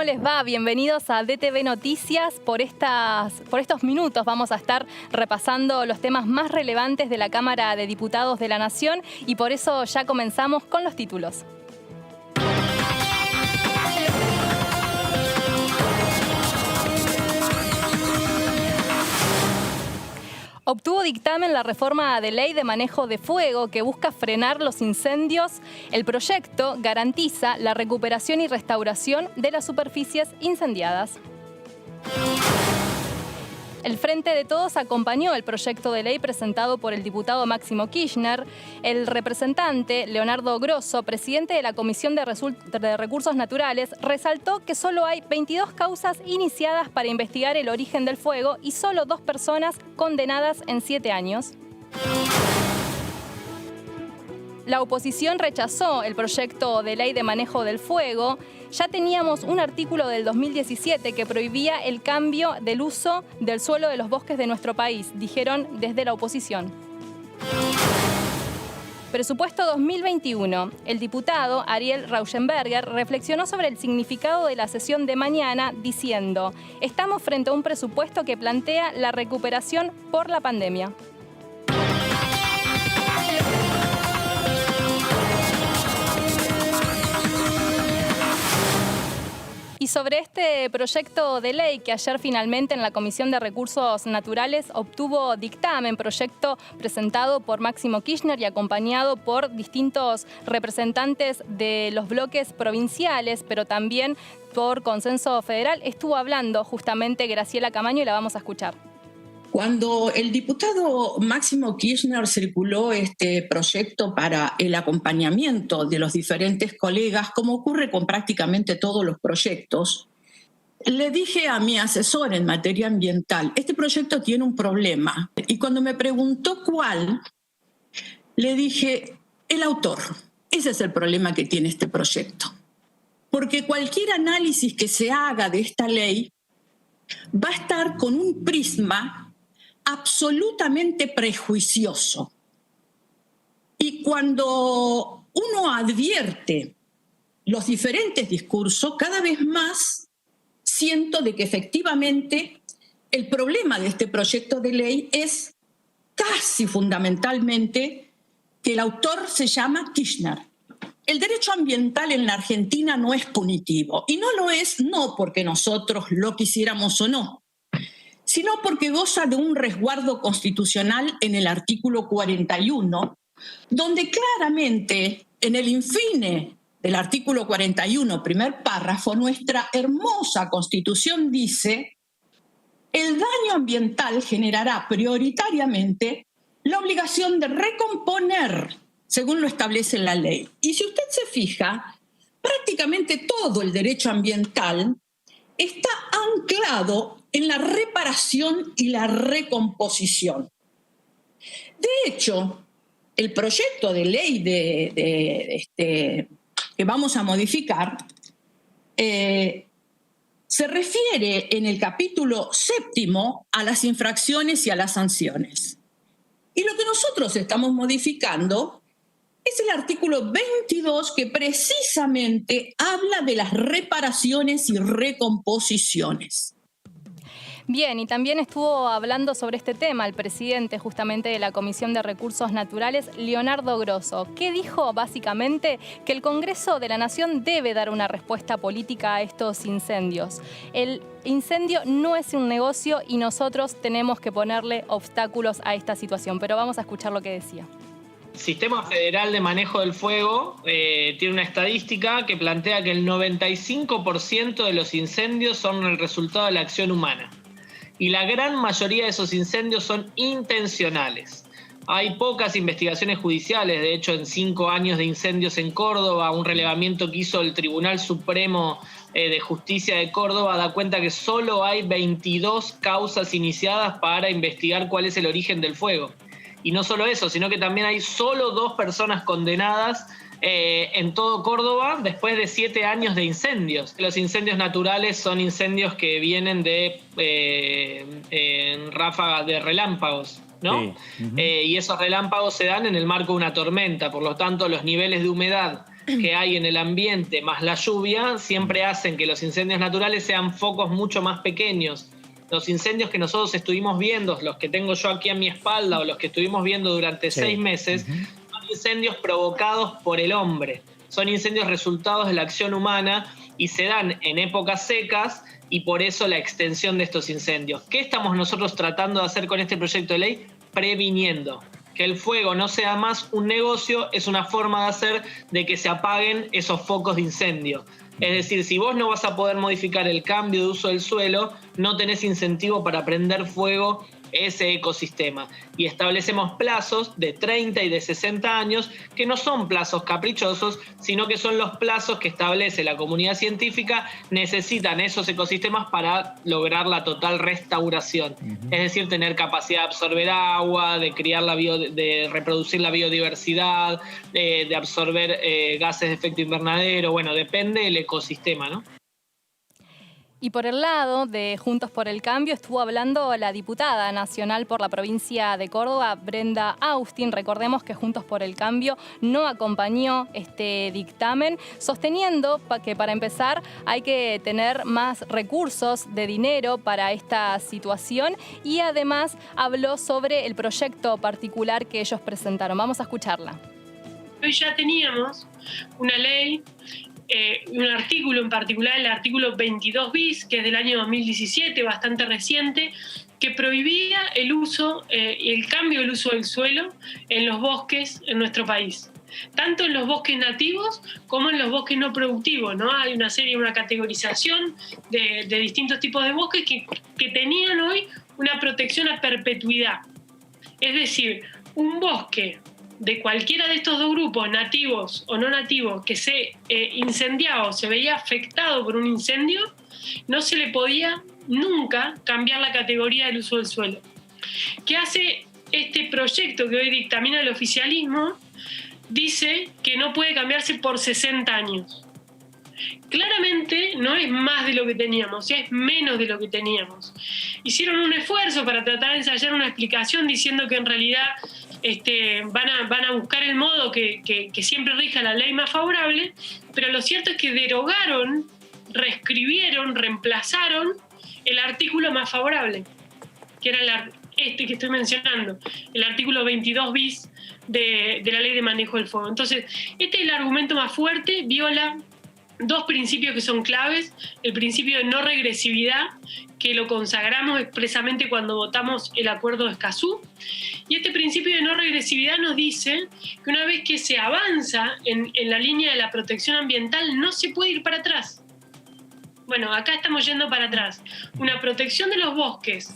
¿cómo les va? Bienvenidos a DTV Noticias. Por estos minutos vamos a estar repasando los temas más relevantes de la Cámara de Diputados de la Nación y por eso ya comenzamos con los títulos. Obtuvo dictamen la reforma de ley de manejo de fuego que busca frenar los incendios. El proyecto garantiza la recuperación y restauración de las superficies incendiadas. El Frente de Todos acompañó el proyecto de ley presentado por el diputado Máximo Kirchner. El representante Leonardo Grosso, presidente de la Comisión de Recursos Naturales, resaltó que solo hay 22 causas iniciadas para investigar el origen del fuego y solo 2 personas condenadas en 7 años. La oposición rechazó el proyecto de ley de manejo del fuego. Ya teníamos un artículo del 2017 que prohibía el cambio del uso del suelo de los bosques de nuestro país, dijeron desde la oposición. Presupuesto 2021. El diputado Ariel Rauschenberger reflexionó sobre el significado de la sesión de mañana diciendo: estamos frente a un presupuesto que plantea la recuperación por la pandemia. Y sobre este proyecto de ley que ayer finalmente en la Comisión de Recursos Naturales obtuvo dictamen, proyecto presentado por Máximo Kirchner y acompañado por distintos representantes de los bloques provinciales, pero también por consenso federal, estuvo hablando justamente Graciela Camaño y la vamos a escuchar. Cuando el diputado Máximo Kirchner circuló este proyecto para el acompañamiento de los diferentes colegas, como ocurre con prácticamente todos los proyectos, le dije a mi asesor en materia ambiental, este proyecto tiene un problema. Y cuando me preguntó cuál, le dije, el autor. Ese es el problema que tiene este proyecto. Porque cualquier análisis que se haga de esta ley va a estar con un prisma absolutamente prejuicioso. Y cuando uno advierte los diferentes discursos, cada vez más siento de que efectivamente el problema de este proyecto de ley es casi fundamentalmente que el autor se llama Kirchner. El derecho ambiental en la Argentina no es punitivo, y no lo es no porque nosotros lo quisiéramos o no, sino porque goza de un resguardo constitucional en el artículo 41, donde claramente en el infine del artículo 41, primer párrafo, nuestra hermosa Constitución dice: el daño ambiental generará prioritariamente la obligación de recomponer, según lo establece la ley. Y si usted se fija, prácticamente todo el derecho ambiental está anclado en la reparación y la recomposición. De hecho, el proyecto de ley que vamos a modificar se refiere en el capítulo 7 a las infracciones y a las sanciones. Y lo que nosotros estamos modificando es el artículo 22, que precisamente habla de las reparaciones y recomposiciones. Bien, y también estuvo hablando sobre este tema el presidente justamente de la Comisión de Recursos Naturales, Leonardo Grosso, que dijo básicamente que el Congreso de la Nación debe dar una respuesta política a estos incendios. El incendio no es un negocio y nosotros tenemos que ponerle obstáculos a esta situación, pero vamos a escuchar lo que decía. El Sistema Federal de Manejo del Fuego tiene una estadística que plantea que el 95% de los incendios son el resultado de la acción humana. Y la gran mayoría de esos incendios son intencionales. Hay pocas investigaciones judiciales, de hecho en 5 años de incendios en Córdoba, un relevamiento que hizo el Tribunal Supremo de Justicia de Córdoba da cuenta que solo hay 22 causas iniciadas para investigar cuál es el origen del fuego. Y no solo eso, sino que también hay solo 2 personas condenadas en todo Córdoba después de 7 años de incendios. Los incendios naturales son incendios que vienen de ráfagas de relámpagos, ¿no? Sí. Y esos relámpagos se dan en el marco de una tormenta, por lo tanto los niveles de humedad que hay en el ambiente más la lluvia siempre hacen que los incendios naturales sean focos mucho más pequeños. Los incendios que nosotros estuvimos viendo, los que tengo yo aquí a mi espalda o los que estuvimos viendo durante 6 meses, son incendios provocados por el hombre. Son incendios resultados de la acción humana y se dan en épocas secas y por eso la extensión de estos incendios. ¿Qué estamos nosotros tratando de hacer con este proyecto de ley? Previniendo. Que el fuego no sea más un negocio, es una forma de hacer de que se apaguen esos focos de incendio. Es decir, si vos no vas a poder modificar el cambio de uso del suelo, no tenés incentivo para prender fuego ese ecosistema. Y establecemos plazos de 30 y de 60 años, que no son plazos caprichosos, sino que son los plazos que establece la comunidad científica, necesitan esos ecosistemas para lograr la total restauración. Es decir, tener capacidad de absorber agua, de criar de reproducir la biodiversidad, de absorber gases de efecto invernadero, bueno, depende del ecosistema, ¿no? Y por el lado de Juntos por el Cambio estuvo hablando la diputada nacional por la provincia de Córdoba, Brenda Austin. Recordemos que Juntos por el Cambio no acompañó este dictamen, sosteniendo que para empezar hay que tener más recursos de dinero para esta situación y además habló sobre el proyecto particular que ellos presentaron. Vamos a escucharla. Hoy ya teníamos una ley, un artículo en particular, el artículo 22 bis, que es del año 2017, bastante reciente, que prohibía el uso y el cambio del uso del suelo en los bosques en nuestro país. Tanto en los bosques nativos como en los bosques no productivos, ¿no? Hay una categorización de distintos tipos de bosques que tenían hoy una protección a perpetuidad. Es decir, un bosque de cualquiera de estos dos grupos, nativos o no nativos, que se incendiaba o se veía afectado por un incendio, no se le podía nunca cambiar la categoría del uso del suelo. ¿Qué hace este proyecto que hoy dictamina el oficialismo? Dice que no puede cambiarse por 60 años. Claramente no es más de lo que teníamos, es menos de lo que teníamos. Hicieron un esfuerzo para tratar de ensayar una explicación diciendo que en realidad van a buscar el modo que siempre rija la ley más favorable, pero lo cierto es que derogaron, reescribieron, reemplazaron el artículo más favorable, que era que estoy mencionando, el artículo 22 bis de la ley de manejo del fuego. Entonces, este es el argumento más fuerte, viola dos principios que son claves: el principio de no regresividad, que lo consagramos expresamente cuando votamos el acuerdo de Escazú, y este principio de no regresividad nos dice que una vez que se avanza en la línea de la protección ambiental no se puede ir para atrás. Bueno, acá estamos yendo para atrás. Una protección de los bosques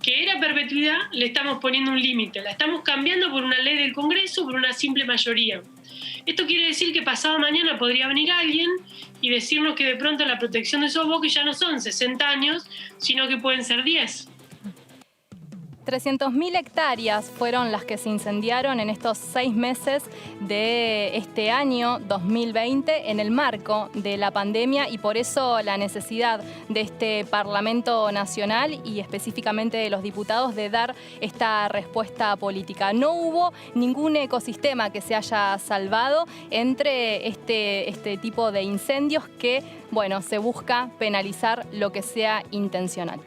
que era perpetuidad, le estamos poniendo un límite, la estamos cambiando por una ley del Congreso, por una simple mayoría. Esto quiere decir que pasado mañana podría venir alguien y decirnos que de pronto la protección de esos bosques ya no son 60 años, sino que pueden ser 10. 300.000 hectáreas fueron las que se incendiaron en estos 6 meses de este año 2020 en el marco de la pandemia, y por eso la necesidad de este Parlamento Nacional y específicamente de los diputados de dar esta respuesta política. No hubo ningún ecosistema que se haya salvado entre este tipo de incendios que, bueno, se busca penalizar lo que sea intencional.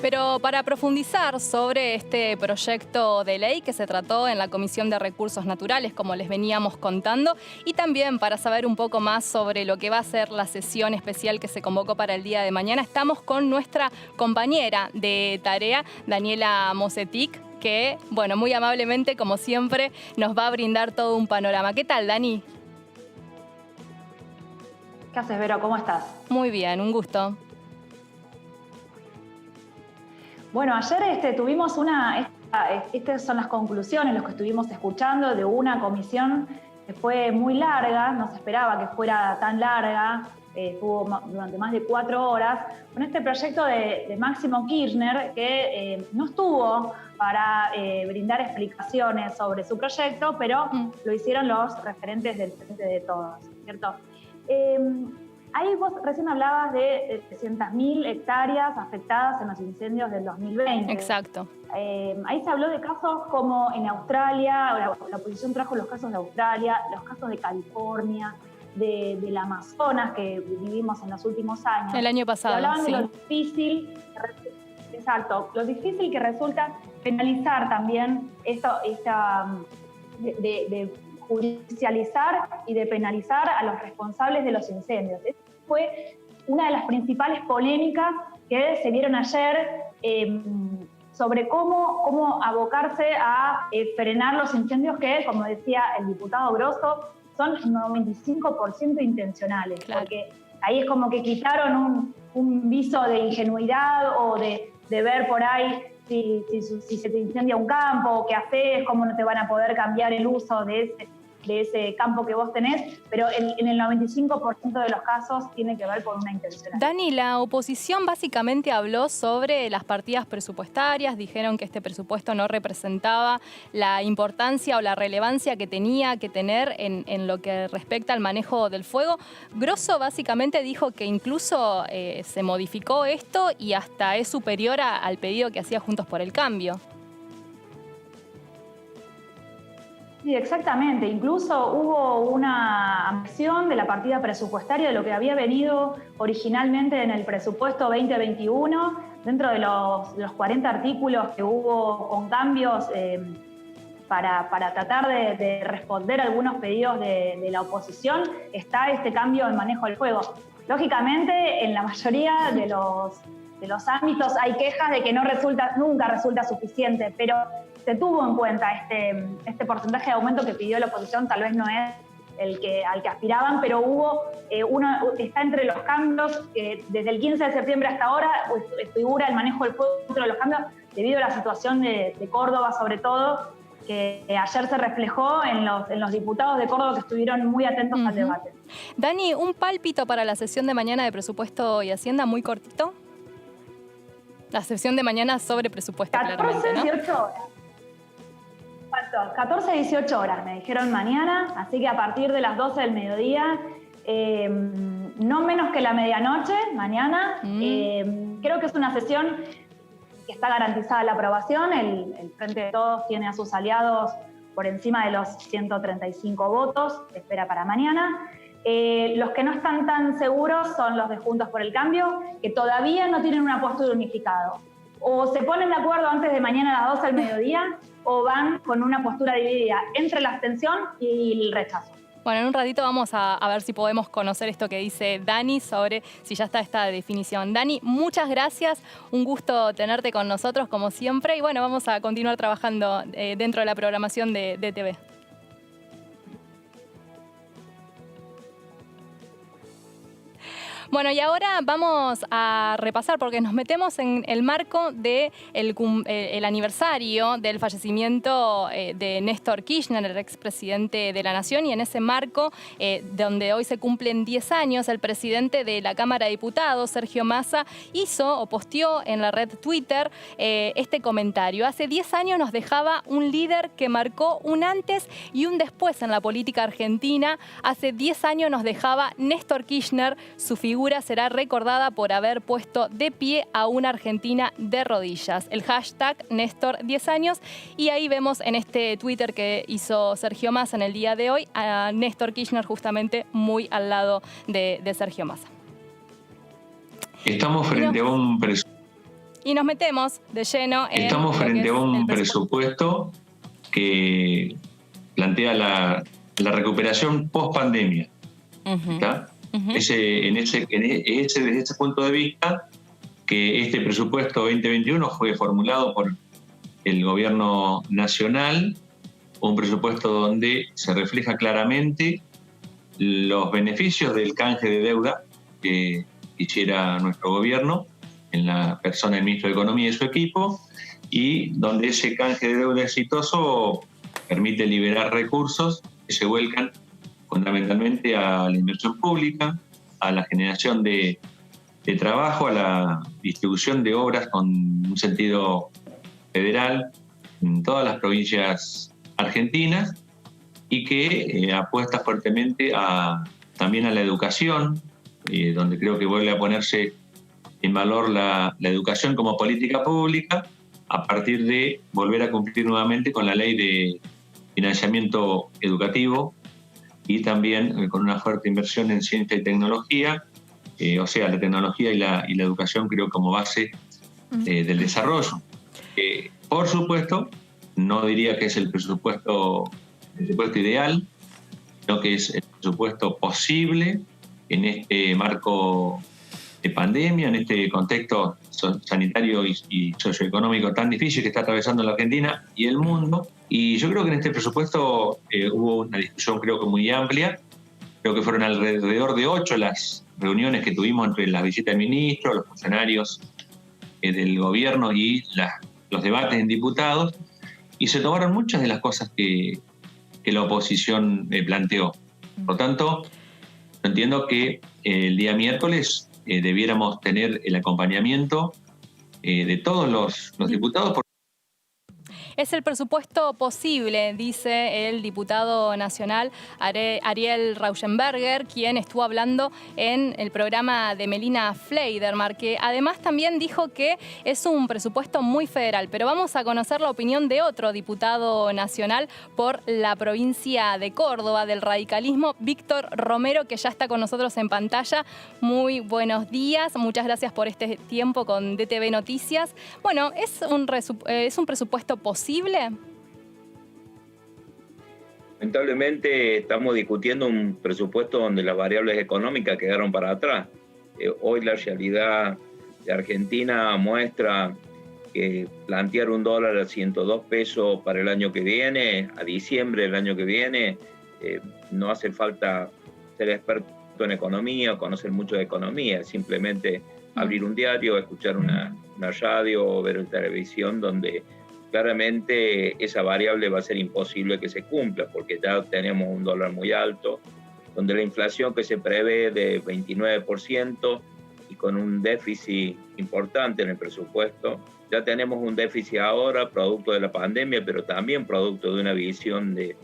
Pero para profundizar sobre este proyecto de ley que se trató en la Comisión de Recursos Naturales, como les veníamos contando, y también para saber un poco más sobre lo que va a ser la sesión especial que se convocó para el día de mañana, estamos con nuestra compañera de tarea, Daniela Mosetic, que, bueno, muy amablemente, como siempre, nos va a brindar todo un panorama. ¿Qué tal, Dani? ¿Qué haces, Vero? ¿Cómo estás? Muy bien, un gusto. Bueno, ayer tuvimos estas son las conclusiones, los que estuvimos escuchando de una comisión que fue muy larga, no se esperaba que fuera tan larga, estuvo durante más de 4 horas, con este proyecto de Máximo Kirchner, que no estuvo para brindar explicaciones sobre su proyecto, pero lo hicieron los referentes del Frente de Todos, ¿cierto? Ahí vos recién hablabas de 300.000 hectáreas afectadas en los incendios del 2020. Exacto. Ahí se habló de casos como en Australia, la oposición trajo los casos de Australia, los casos de California, del Amazonas que vivimos en los últimos años. El año pasado, hablaban sí. de lo difícil, exacto, lo difícil que resulta penalizar también de judicializar y de penalizar a los responsables de los incendios. Esa fue una de las principales polémicas que se dieron ayer sobre cómo abocarse a frenar los incendios que, como decía el diputado Grosso, son 95% intencionales. Claro. Porque ahí es como que quitaron un viso de ingenuidad o de ver por ahí si se te incendia un campo, qué haces, cómo no te van a poder cambiar el uso de ese campo que vos tenés, pero en el 95% de los casos tiene que ver con una intencionalidad. Dani, la oposición básicamente habló sobre las partidas presupuestarias, dijeron que este presupuesto no representaba la importancia o la relevancia que tenía que tener en lo que respecta al manejo del fuego. Grosso básicamente dijo que incluso se modificó esto y hasta es superior al pedido que hacía Juntos por el Cambio. Sí, exactamente. Incluso hubo una ampliación de la partida presupuestaria de lo que había venido originalmente en el presupuesto 2021. Dentro de los 40 artículos que hubo con cambios para tratar de responder a algunos pedidos de la oposición, está este cambio en manejo del fuego. Lógicamente, en la mayoría de los ámbitos hay quejas de que nunca resulta suficiente, pero se tuvo en cuenta este porcentaje de aumento que pidió la oposición. Tal vez no es al que aspiraban, pero está entre los cambios que desde el 15 de septiembre hasta ahora figura el manejo del fuego dentro de los cambios debido a la situación de Córdoba, sobre todo, que ayer se reflejó en los diputados de Córdoba que estuvieron muy atentos al debate. Dani, un pálpito para la sesión de mañana de Presupuesto y Hacienda, muy cortito. La sesión de mañana sobre presupuesto, 14, ¿no? 18 horas. 14, 18 horas me dijeron mañana, así que a partir de las 12 del mediodía, no menos que la medianoche, mañana. Creo que es una sesión que está garantizada la aprobación. El Frente de Todos tiene a sus aliados por encima de los 135 votos, se espera para mañana. Los que no están tan seguros son los de Juntos por el Cambio, que todavía no tienen una postura unificada. O se ponen de acuerdo antes de mañana a las 12 del mediodía, o van con una postura dividida entre la abstención y el rechazo. Bueno, en un ratito vamos a ver si podemos conocer esto que dice Dani sobre si ya está esta definición. Dani, muchas gracias, un gusto tenerte con nosotros como siempre y bueno, vamos a continuar trabajando dentro de la programación de DTV. Bueno, y ahora vamos a repasar porque nos metemos en el marco del el aniversario del fallecimiento de Néstor Kirchner, el expresidente de la Nación, y en ese marco, donde hoy se cumplen 10 años, el presidente de la Cámara de Diputados, Sergio Massa, hizo o posteó en la red Twitter este comentario. Hace 10 años nos dejaba un líder que marcó un antes y un después en la política argentina. Hace 10 años nos dejaba Néstor Kirchner, su figura será recordada por haber puesto de pie a una Argentina de rodillas. El hashtag Néstor 10 años, y ahí vemos en este Twitter que hizo Sergio Massa en el día de hoy a Néstor Kirchner justamente muy al lado de Sergio Massa. Estamos frente a un presupuesto. Y nos metemos de lleno en... Estamos frente a un presupuesto que plantea la recuperación post-pandemia. ¿Está? Desde ese punto de vista, que este presupuesto 2021 fue formulado por el gobierno nacional, un presupuesto donde se refleja claramente los beneficios del canje de deuda que hiciera nuestro gobierno en la persona del ministro de Economía y su equipo, y donde ese canje de deuda exitoso permite liberar recursos que se vuelcan fundamentalmente a la inversión pública, a la generación de trabajo, a la distribución de obras con un sentido federal en todas las provincias argentinas, y que apuesta fuertemente también a la educación, donde creo que vuelve a ponerse en valor la educación como política pública, a partir de volver a cumplir nuevamente con la ley de financiamiento educativo y también con una fuerte inversión en ciencia y tecnología, o sea, la tecnología y la educación creo como base del desarrollo. Por supuesto, no diría que es el presupuesto ideal, sino que es el presupuesto posible en este marco de pandemia, en este contexto sanitario y socioeconómico tan difícil que está atravesando la Argentina y el mundo. Y yo creo que en este presupuesto hubo una discusión creo que muy amplia. Creo que fueron alrededor de 8 las reuniones que tuvimos entre las visitas del ministro, los funcionarios del gobierno y los debates en diputados, y se tomaron muchas de las cosas que la oposición planteó. Por lo tanto, entiendo que el día miércoles debiéramos tener el acompañamiento de todos los diputados. Es el presupuesto posible, dice el diputado nacional Ariel Rauschenberger, quien estuvo hablando en el programa de Melina Fleidermar, que además también dijo que es un presupuesto muy federal. Pero vamos a conocer la opinión de otro diputado nacional por la provincia de Córdoba, del radicalismo, Víctor Romero, que ya está con nosotros en pantalla. Muy buenos días, muchas gracias por este tiempo con DTV Noticias. Bueno, ¿es un presupuesto posible? Lamentablemente estamos discutiendo un presupuesto donde las variables económicas quedaron para atrás. Hoy la realidad de Argentina muestra que plantear $1 a 102 pesos para el año que viene, a diciembre del año que viene, no hace falta ser experto en economía o conocer mucho de economía, simplemente abrir un diario, escuchar una radio o ver televisión donde claramente esa variable va a ser imposible que se cumpla, porque ya tenemos un dólar muy alto, donde la inflación que se prevé de 29% y con un déficit importante en el presupuesto. Ya tenemos un déficit ahora, producto de la pandemia, pero también producto de una visión que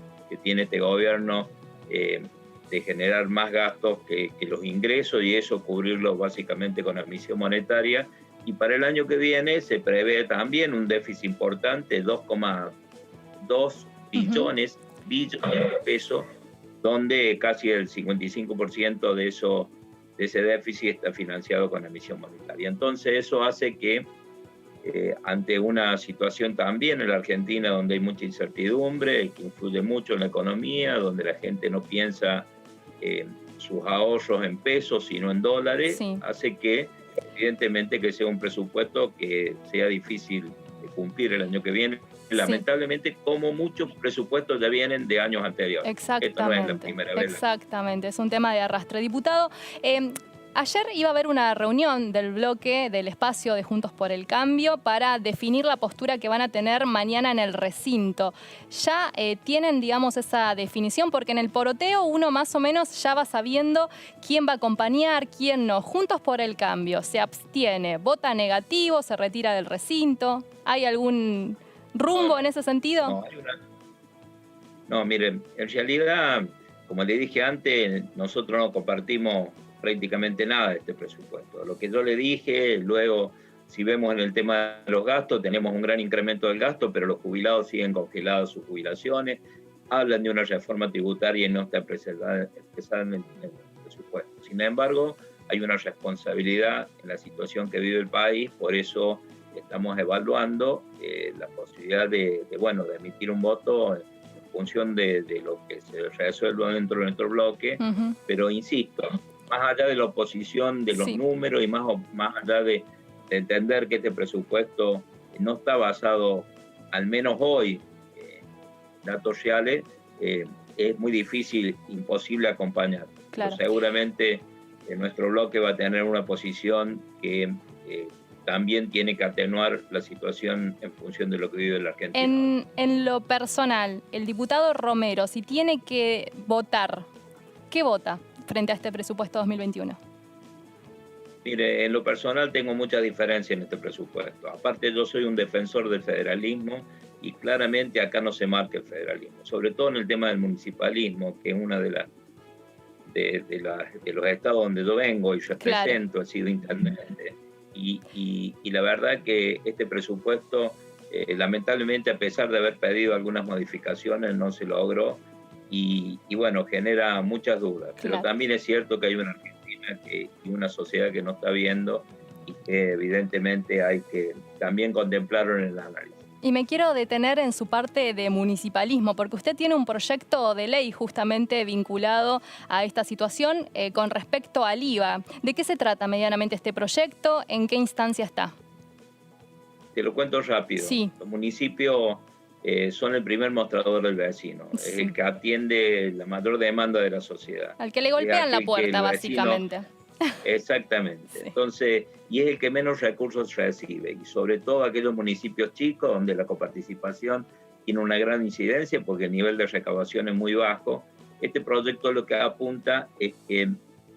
tiene este gobierno de generar más gastos que los ingresos, y eso cubrirlo básicamente con emisión monetaria. Y para el año que viene se prevé también un déficit importante, 2,2 billones de pesos, donde casi el 55% de ese déficit está financiado con emisión monetaria. Entonces eso hace que ante una situación también en la Argentina donde hay mucha incertidumbre, que influye mucho en la economía, donde la gente no piensa sus ahorros en pesos sino en dólares, sí, hace que evidentemente que sea un presupuesto que sea difícil de cumplir el año que viene. Lamentablemente, sí, como muchos presupuestos ya vienen de años anteriores. Exactamente. Esto no es la primera vez. Exactamente, es un tema de arrastre. Diputado, ayer iba a haber una reunión del bloque del espacio de Juntos por el Cambio para definir la postura que van a tener mañana en el recinto. ¿Ya tienen, digamos, esa definición? Porque en el poroteo uno más o menos ya va sabiendo quién va a acompañar, quién no. Juntos por el Cambio, ¿se abstiene, vota negativo, se retira del recinto? ¿Hay algún rumbo en ese sentido? No, miren, en realidad, como le dije antes, nosotros no compartimos prácticamente nada de este presupuesto. Lo que yo le dije, luego, si vemos en el tema de los gastos, tenemos un gran incremento del gasto, pero los jubilados siguen congeladas sus jubilaciones. Hablan de una reforma tributaria y no está expresada en el presupuesto. Sin embargo, hay una responsabilidad en la situación que vive el país, por eso estamos evaluando la posibilidad de emitir un voto en función de lo que se resuelva dentro de nuestro bloque, pero insisto, más allá de la oposición de los números y más allá de entender que este presupuesto no está basado, al menos hoy, en datos reales, es muy difícil, imposible acompañar. Claro. Seguramente nuestro bloque va a tener una posición que también tiene que atenuar la situación en función de lo que vive la Argentina. En lo personal, el diputado Romero, si tiene que votar, ¿qué vota frente a este presupuesto 2021? Mire, en lo personal tengo mucha diferencia en este presupuesto. Aparte, yo soy un defensor del federalismo y claramente acá no se marca el federalismo, sobre todo en el tema del municipalismo, que es una de de los estados donde yo vengo y represento, claro. He sido intendente. Y la verdad que este presupuesto, lamentablemente, a pesar de haber pedido algunas modificaciones, no se logró y bueno, genera muchas dudas. Claro. Pero también es cierto que hay una Argentina y una sociedad que no está viendo y que evidentemente hay que también contemplarlo en el análisis. Y me quiero detener en su parte de municipalismo, porque usted tiene un proyecto de ley justamente vinculado a esta situación con respecto al IVA. ¿De qué se trata medianamente este proyecto? ¿En qué instancia está? Te lo cuento rápido. Sí. Los municipios son el primer mostrador del vecino, sí. Es el que atiende la mayor demanda de la sociedad. Al que le golpean la puerta, básicamente. Exactamente. Sí. Entonces, y es el que menos recursos recibe, y sobre todo aquellos municipios chicos donde la coparticipación tiene una gran incidencia porque el nivel de recaudación es muy bajo. Este proyecto lo que apunta es que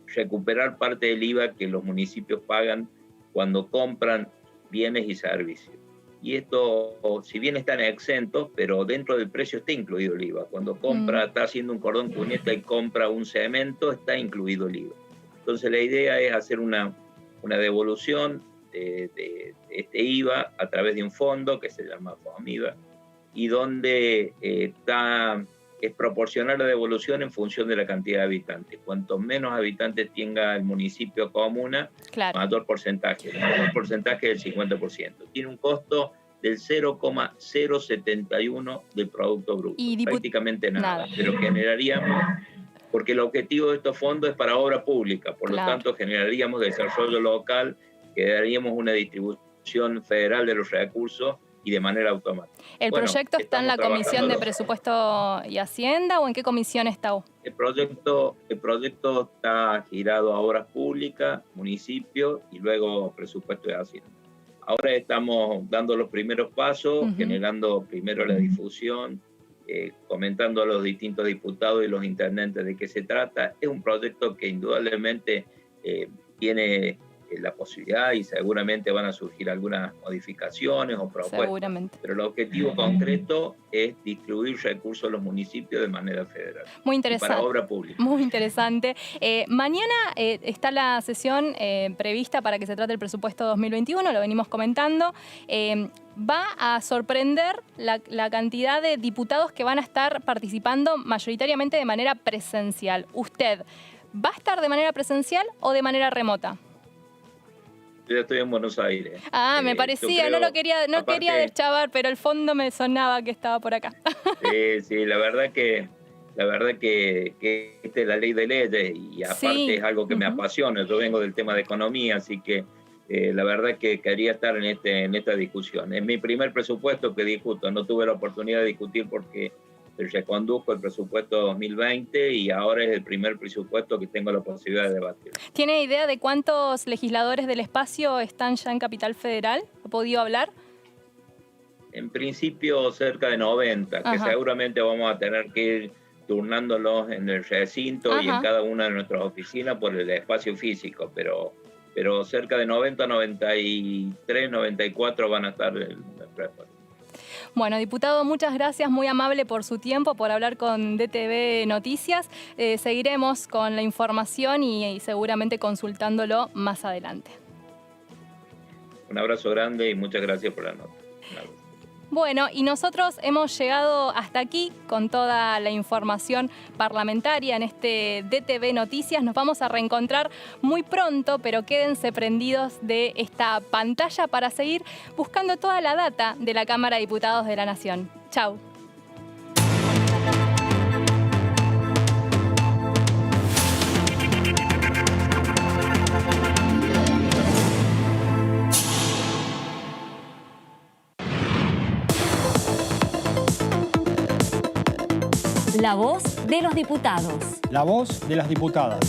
recuperar parte del IVA que los municipios pagan cuando compran bienes y servicios. Y esto, si bien están exentos, pero dentro del precio está incluido el IVA. Cuando compra, está haciendo un cordón cuneta y compra un cemento, está incluido el IVA. Entonces la idea es hacer una devolución de este IVA a través de un fondo que se llama FOMIVA y donde es proporcionar la devolución en función de la cantidad de habitantes. Cuanto menos habitantes tenga el municipio o comuna, claro, mayor porcentaje. El mayor porcentaje es del 50%. Tiene un costo del 0,071 del Producto Bruto. Y prácticamente nada. Pero generaríamos... Porque el objetivo de estos fondos es para obra pública, por claro, lo tanto generaríamos desarrollo local, que daríamos una distribución federal de los recursos y de manera automática. ¿El proyecto está en la Comisión de Presupuesto y Hacienda o en qué comisión está? El proyecto está girado a obras públicas, municipios y luego presupuesto de Hacienda. Ahora estamos dando los primeros pasos, generando primero la difusión, comentando a los distintos diputados y los intendentes de qué se trata. Es un proyecto que indudablemente tiene la posibilidad y seguramente van a surgir algunas modificaciones o propuestas. Seguramente. Pero el objetivo concreto es distribuir recursos a los municipios de manera federal. Muy interesante. Para obra pública. Muy interesante. Mañana está la sesión prevista para que se trate el presupuesto 2021, lo venimos comentando. Va a sorprender la cantidad de diputados que van a estar participando mayoritariamente de manera presencial. ¿Usted va a estar de manera presencial o de manera remota? Yo ya estoy en Buenos Aires. Me parecía, no quería deschavar, pero el fondo me sonaba que estaba por acá. Sí, la verdad que esta es la ley de leyes y aparte es algo que me apasiona. Yo vengo del tema de economía, así que la verdad que quería estar en esta discusión. Es mi primer presupuesto que discuto, no tuve la oportunidad de discutir porque reconduzco el presupuesto 2020 y ahora es el primer presupuesto que tengo la posibilidad de debatir. ¿Tiene idea de cuántos legisladores del espacio están ya en Capital Federal? ¿Ha podido hablar? En principio cerca de 90, que seguramente vamos a tener que ir turnándolos en el recinto y en cada una de nuestras oficinas por el espacio físico, pero cerca de 90, 93, 94 van a estar en el presupuesto. Bueno, diputado, muchas gracias, muy amable por su tiempo, por hablar con DTV Noticias. Seguiremos con la información y seguramente consultándolo más adelante. Un abrazo grande y muchas gracias por la nota. Bueno, y nosotros hemos llegado hasta aquí con toda la información parlamentaria en este DTV Noticias. Nos vamos a reencontrar muy pronto, pero quédense prendidos de esta pantalla para seguir buscando toda la data de la Cámara de Diputados de la Nación. Chau. La voz de los diputados. La voz de las diputadas.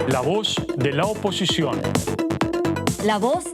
La voz de la oposición. La voz